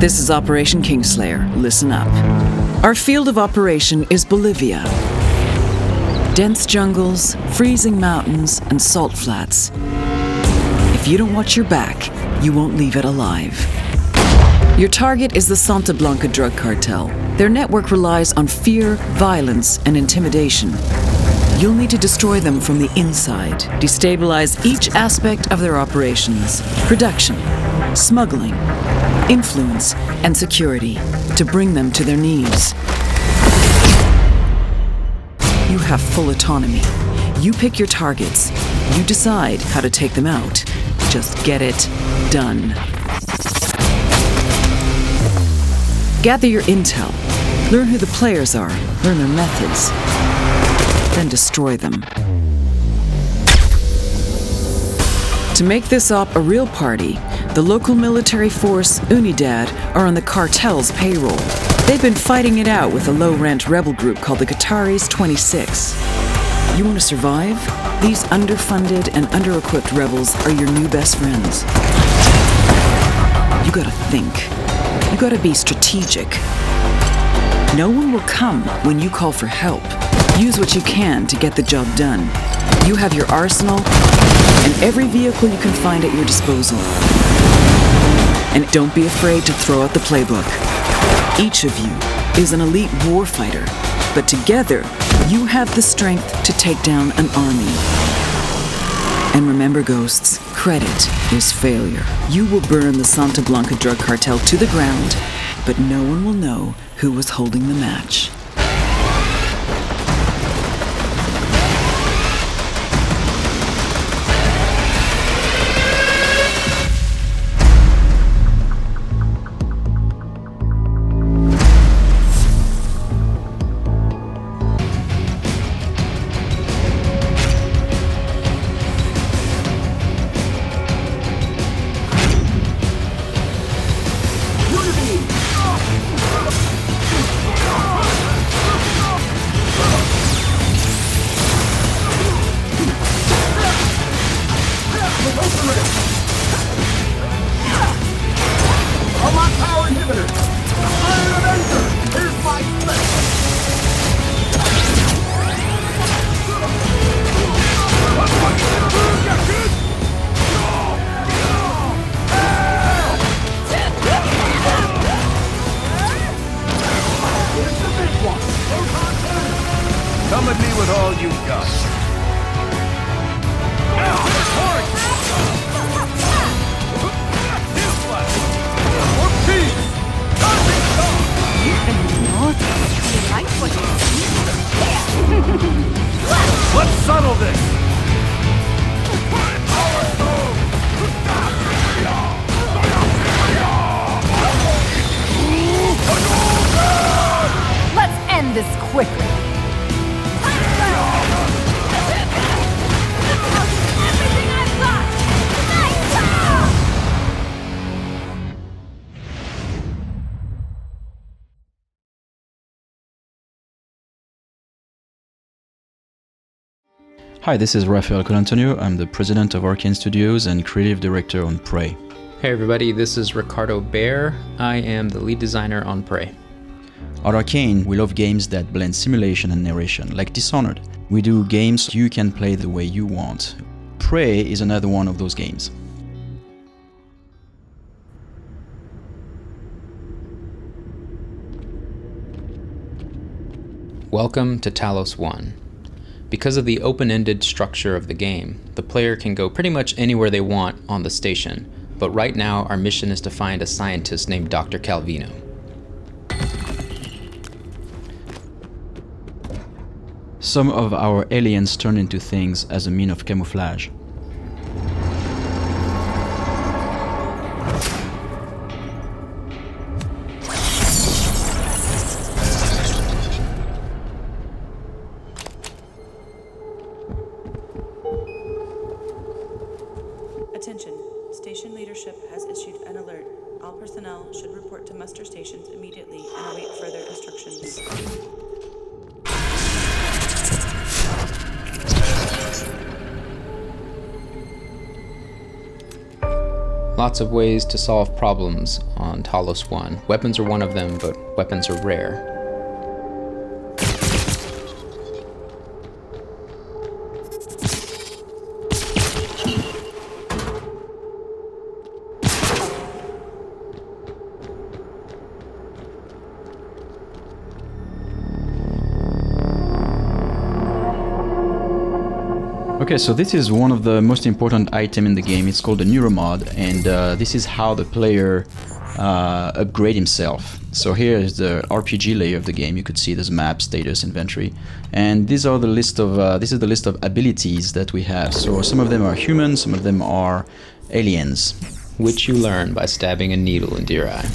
This is Operation Kingslayer. Listen up. Our field of operation is Bolivia. Dense jungles, freezing mountains, and salt flats. If you don't watch your back, you won't leave it alive. Your target is the Santa Blanca drug cartel. Their network relies on fear, violence, and intimidation. You'll need to destroy them from the inside, destabilize each aspect of their operations: production, smuggling, influence, and security, to bring them to their knees. You have full autonomy. You pick your targets. You decide how to take them out. Just get it done. Gather your intel. Learn who the players are. Learn their methods. Then destroy them. To make this op a real party, the local military force, Unidad, are on the cartel's payroll. They've been fighting it out with a low-rent rebel group called the Qataris 26. You want to survive? These underfunded and under-equipped rebels are your new best friends. You gotta think. You gotta be strategic. No one will come when you call for help. Use what you can to get the job done. You have your arsenal and every vehicle you can find at your disposal. And don't be afraid to throw out the playbook. Each of you is an elite warfighter, but together you have the strength to take down an army. And remember, ghosts, credit is failure. You will burn the Santa Blanca drug cartel to the ground, but no one will know who was holding the match. Come at me with all you've got. Let's settle this! Let's end this quickly. Everything I've got! Hi, this is Rafael Colantonio. I'm the president of Arcane Studios and creative director on Prey. Hey everybody, this is Ricardo Baer. I am the lead designer on Prey. At Arcane, we love games that blend simulation and narration, like Dishonored. We do games you can play the way you want. Prey is another one of those games. Welcome to Talos 1. Because of the open-ended structure of the game, the player can go pretty much anywhere they want on the station, but right now our mission is to find a scientist named Dr. Calvino. Some of our aliens turn into things as a mean of camouflage. Attention. Station leadership has issued an alert. All personnel should report to muster stations immediately and await further instructions. Lots of ways to solve problems on Talos 1. Weapons are one of them, but weapons are rare. Okay, so this is one of the most important items in the game. It's called the NieR mod, and this is how the player upgrade himself. So here is the RPG layer of the game. You could see there's map, status, inventory, and these are the list of this is the list of abilities that we have. So some of them are human, some of them are aliens, Which you learn by stabbing a needle into your eye.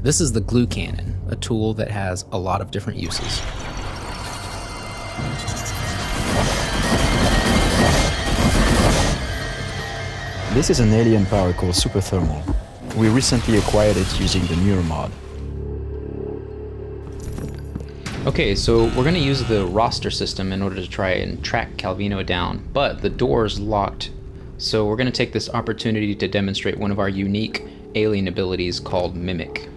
This is the glue cannon, a tool that has a lot of different uses. This is an alien power called super thermal. We recently acquired it using the NieR mod. Okay, so we're going to use the roster system in order to try and track Calvino down, but the door is locked. So we're going to take this opportunity to demonstrate one of our unique alien abilities called Mimic.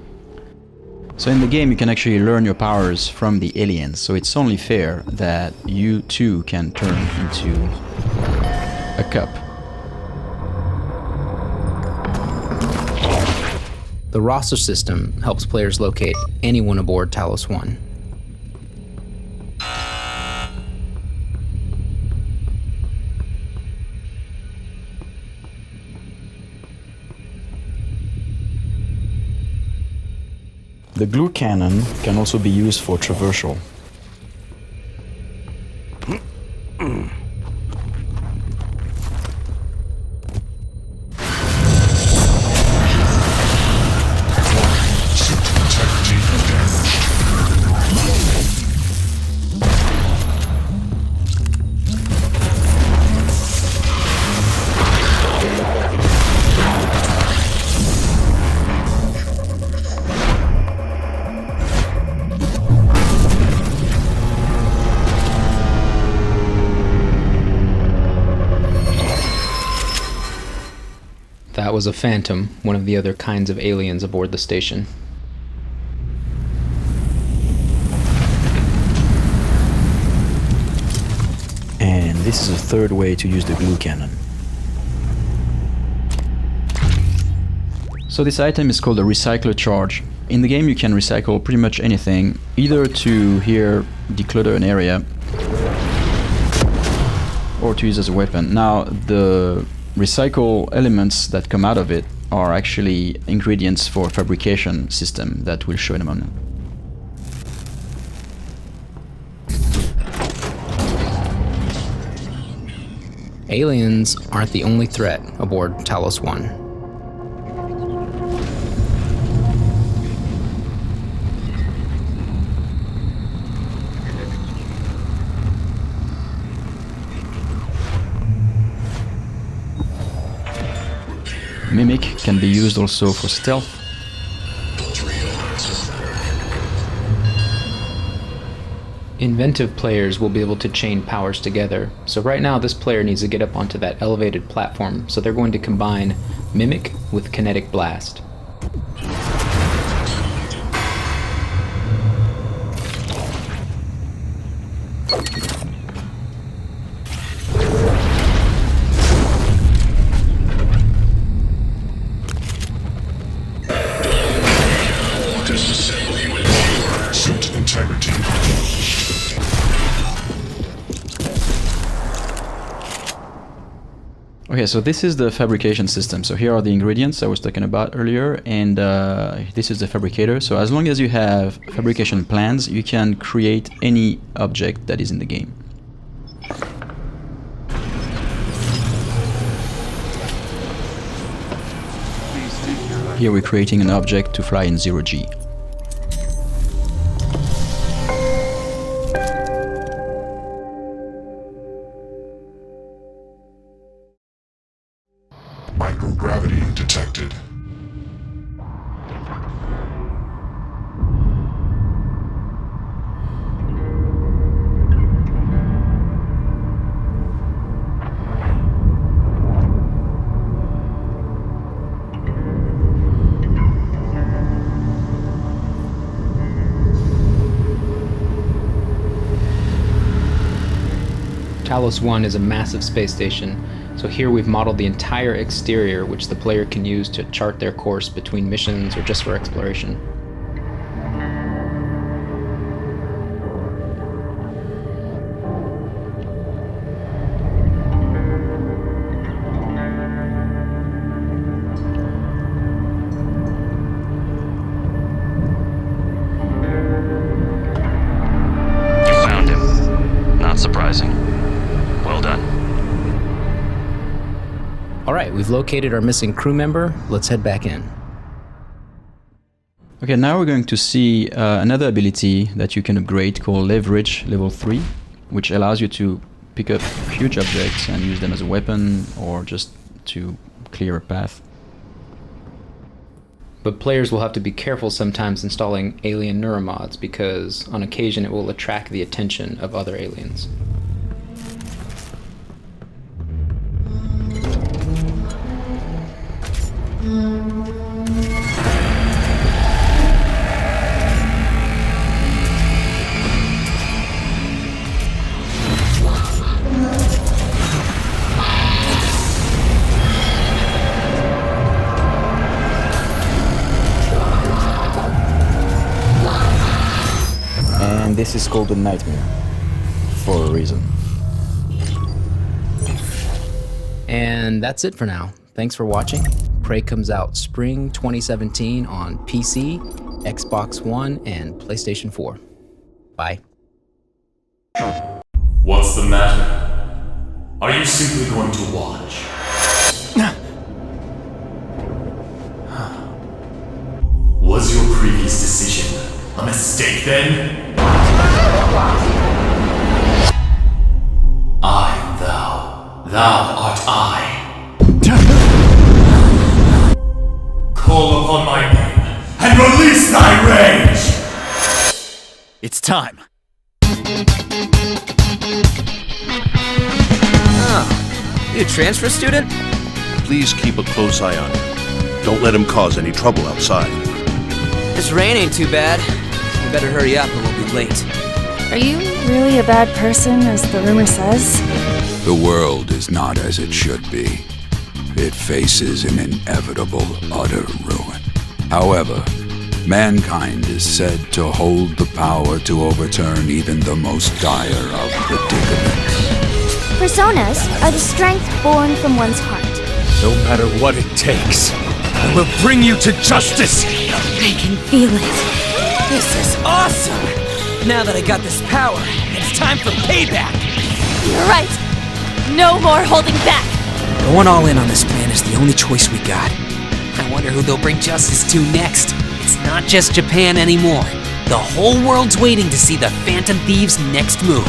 So in the game you can actually learn your powers from the aliens, so it's only fair that you too can turn into a cup. The roster system helps players locate anyone aboard Talos 1. The glue cannon can also be used for traversal. That was a phantom, one of the other kinds of aliens aboard the station. And this is a third way to use the glue cannon. So this item is called a recycler charge. In the game you can recycle pretty much anything, either to here declutter an area or to use as a weapon. Now the recycle elements that come out of it are actually ingredients for a fabrication system that we'll show in a moment. Aliens aren't the only threat aboard Talos 1. Mimic can be used also for stealth. Inventive players will be able to chain powers together. So right now this player needs to get up onto that elevated platform, so they're going to combine Mimic with Kinetic Blast. Okay, so this is the fabrication system. So here are the ingredients I was talking about earlier, and this is the fabricator. So as long as you have fabrication plans, you can create any object that is in the game. These Here we're creating an object to fly in 0G. Microgravity detected. Talos 1 is a massive space station, so here we've modeled the entire exterior which the player can use to chart their course between missions or just for exploration. You found him. Not surprising. Well done. Alright, we've located our missing crew member. Let's head back in. Okay, now we're going to see another ability that you can upgrade called Leverage Level 3, which allows you to pick up huge objects and use them as a weapon or just to clear a path. But players will have to be careful sometimes installing alien neuromods because on occasion it will attract the attention of other aliens. And this is called a nightmare, for a reason. And that's it for now. Thanks for watching. Prey comes out spring 2017 on PC, Xbox One, and PlayStation 4. Bye. What's the matter? Are you simply going to watch? Was your previous decision a mistake then? I am thou. Thou art I. Call upon my name and release thy rage! It's time. You a transfer student? Please keep a close eye on him. Don't let him cause any trouble outside. This rain ain't too bad. You better hurry up or we'll be late. Are you really a bad person, as the rumor says? The world is not as it should be. It faces an inevitable, utter ruin. However, mankind is said to hold the power to overturn even the most dire of predicaments. Personas are the strength born from one's heart. No matter what it takes, I will bring you to justice! I can feel it. This is awesome! Now that I got this power, it's time for payback! You're right. No more holding back. Going all in on this plan is the only choice we got. I wonder who they'll bring justice to next. It's not just Japan anymore. The whole world's waiting to see the Phantom Thieves' next move.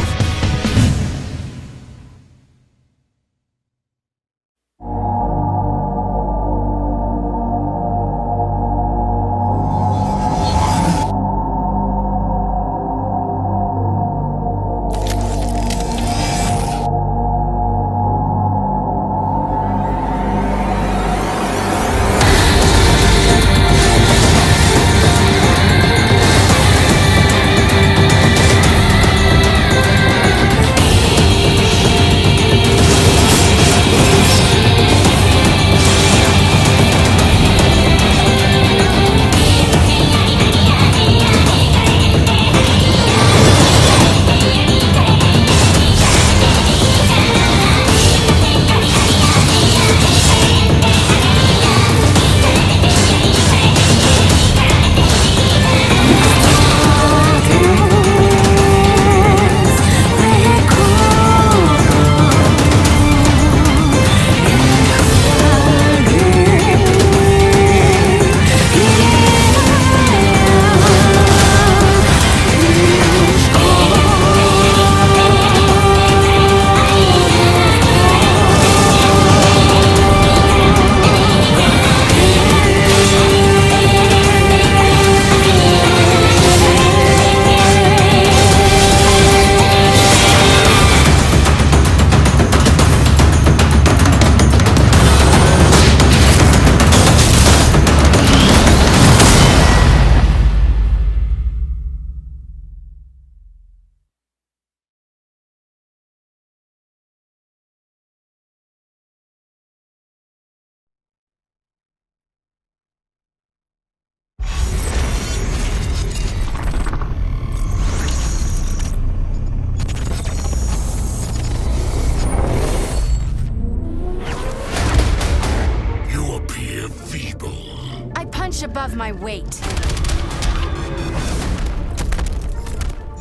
above my weight.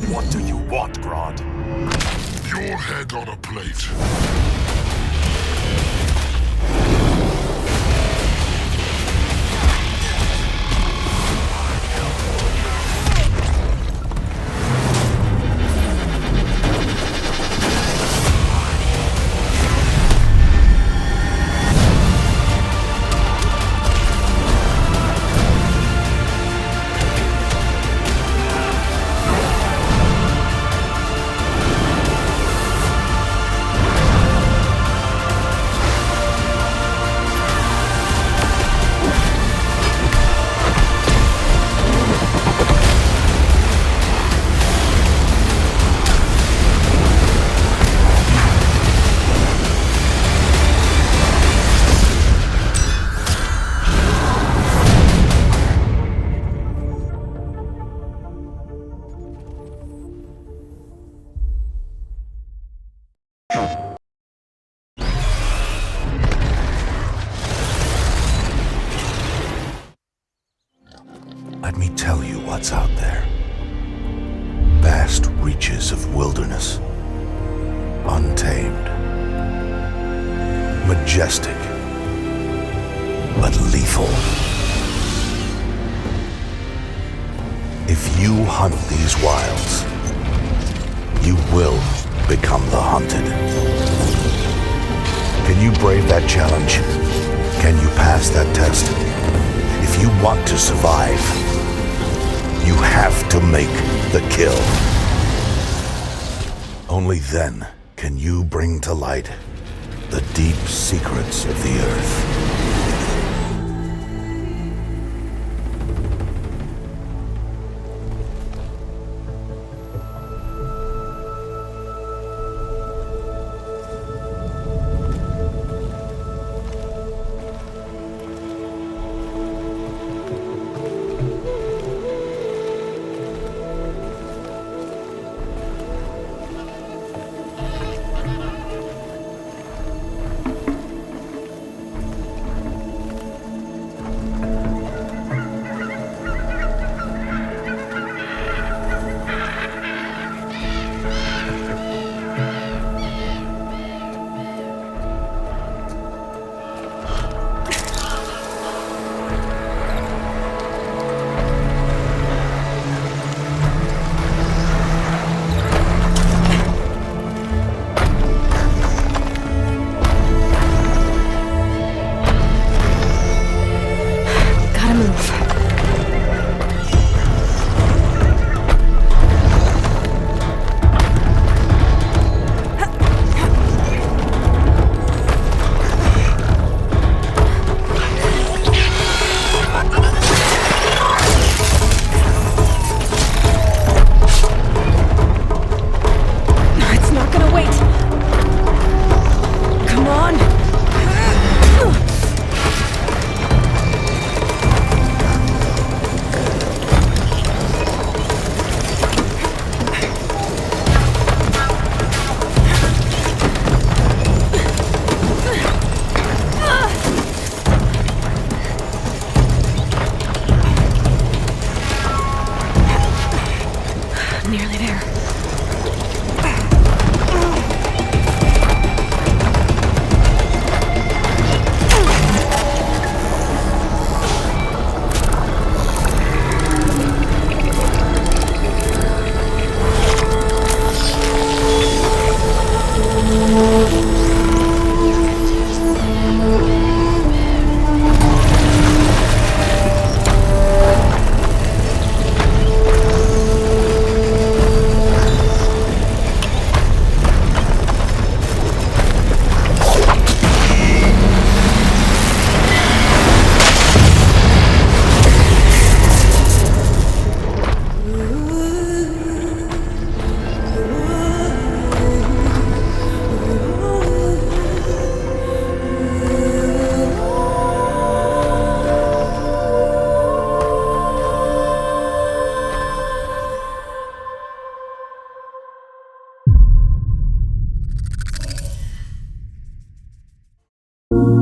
What do you want, Grodd? Your head on a plate. Let me tell you what's out there. Vast reaches of wilderness. Untamed. Majestic. But lethal. If you hunt these wilds, you will become the hunted. Can you brave that challenge? Can you pass that test? If you want to survive, you have to make the kill. Only then can you bring to light the deep secrets of the earth.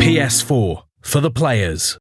PS4 for the players.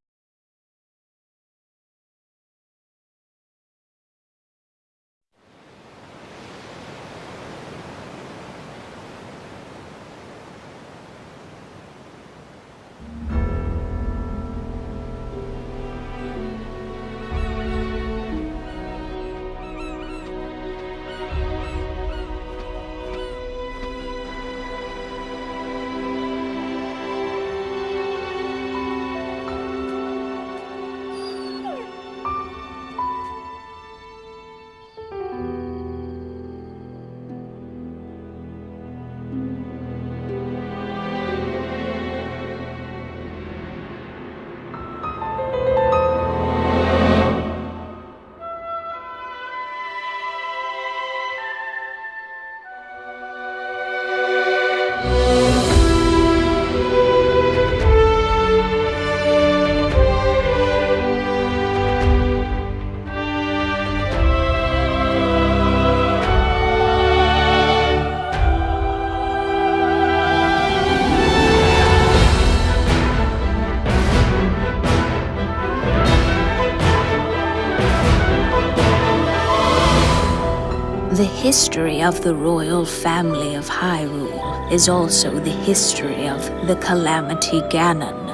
history of the royal family of Hyrule is also the history of the Calamity Ganon,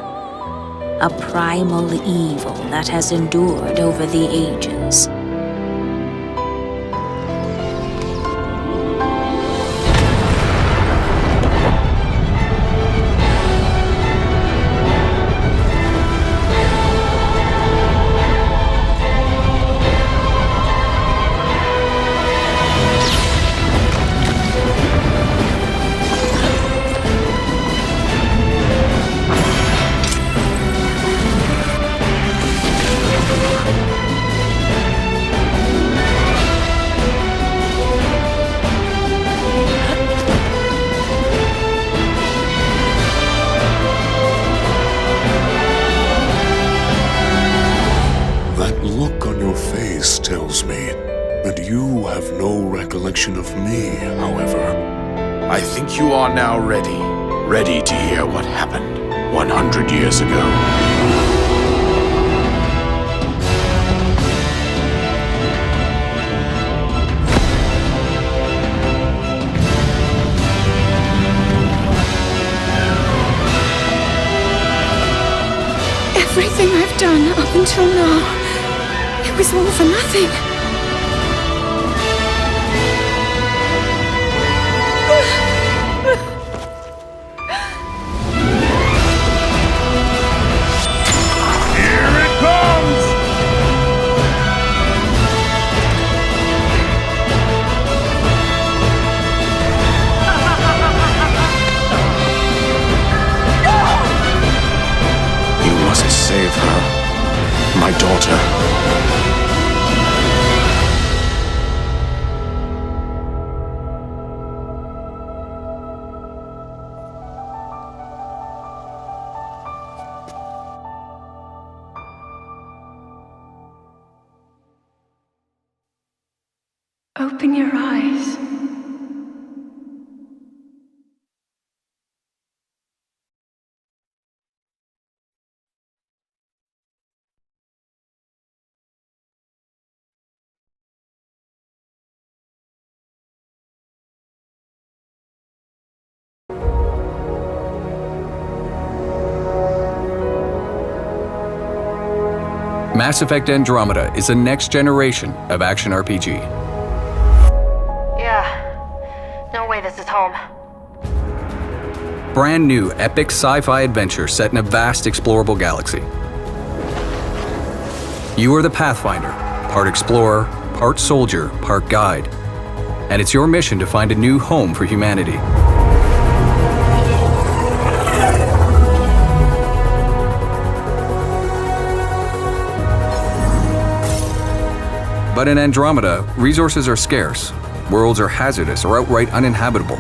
a primal evil that has endured over the ages. Of me, however. I think you are now ready to hear what happened 100 years ago. Everything I've done up until now, it was all for nothing. Save her, my daughter. Open your eyes. Mass Effect Andromeda is the next generation of action RPG. Yeah. No way this is home. Brand new epic sci-fi adventure set in a vast explorable galaxy. You are the Pathfinder, part explorer, part soldier, part guide. And it's your mission to find a new home for humanity. But in Andromeda, resources are scarce, worlds are hazardous or outright uninhabitable.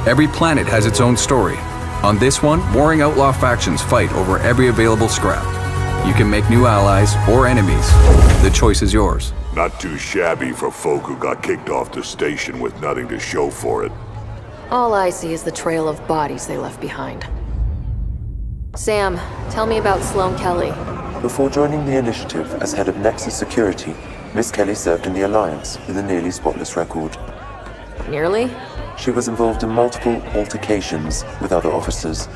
Every planet has its own story. On this one, warring outlaw factions fight over every available scrap. You can make new allies or enemies. The choice is yours. Not too shabby for folk who got kicked off the station with nothing to show for it. All I see is the trail of bodies they left behind. Sam, tell me about Sloane Kelly. Before joining the initiative as head of Nexus Security, Miss Kelly served in the Alliance with a nearly spotless record. Nearly? She was involved in multiple altercations with other officers.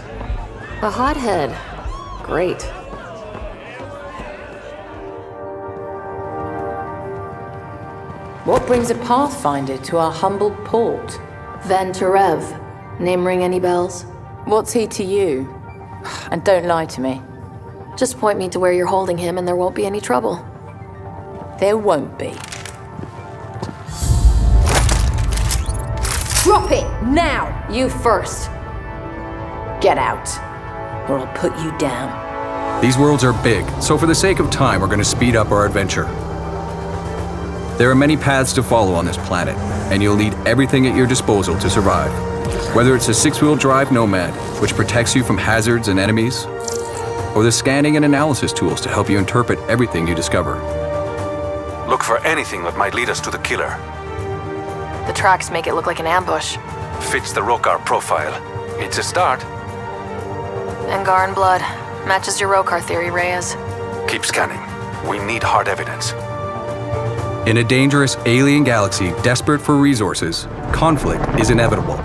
A hothead. Great. What brings a Pathfinder to our humble port? Van Terev. Name ring any bells? What's he to you? And don't lie to me. Just point me to where you're holding him and there won't be any trouble. There won't be. Drop it! Now! You first. Get out, or I'll put you down. These worlds are big, so for the sake of time, we're going to speed up our adventure. There are many paths to follow on this planet, and you'll need everything at your disposal to survive. Whether it's a six-wheel drive Nomad, which protects you from hazards and enemies, or the scanning and analysis tools to help you interpret everything you discover. Look for anything that might lead us to the killer. The tracks make it look like an ambush. Fits the Rokar profile. It's a start. Angar and blood. Matches your Rokar theory, Reyes. Keep scanning. We need hard evidence. In a dangerous alien galaxy desperate for resources, conflict is inevitable.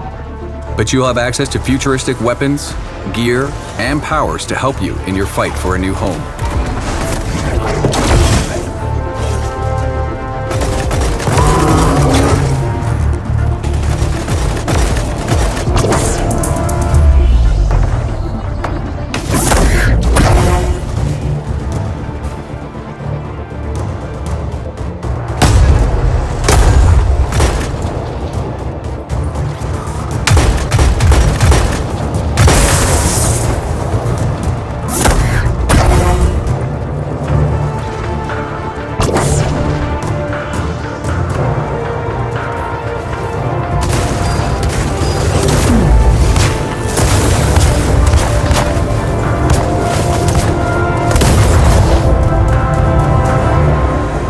But you'll have access to futuristic weapons, gear, and powers to help you in your fight for a new home.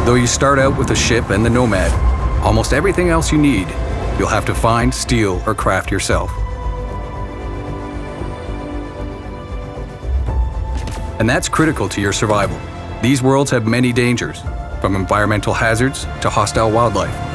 Though you start out with a ship and the Nomad, almost everything else you need, you'll have to find, steal, or craft yourself. And that's critical to your survival. These worlds have many dangers, from environmental hazards to hostile wildlife.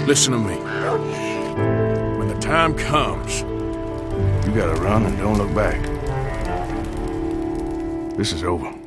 Listen to me. When the time comes, you gotta run and don't look back. This is over.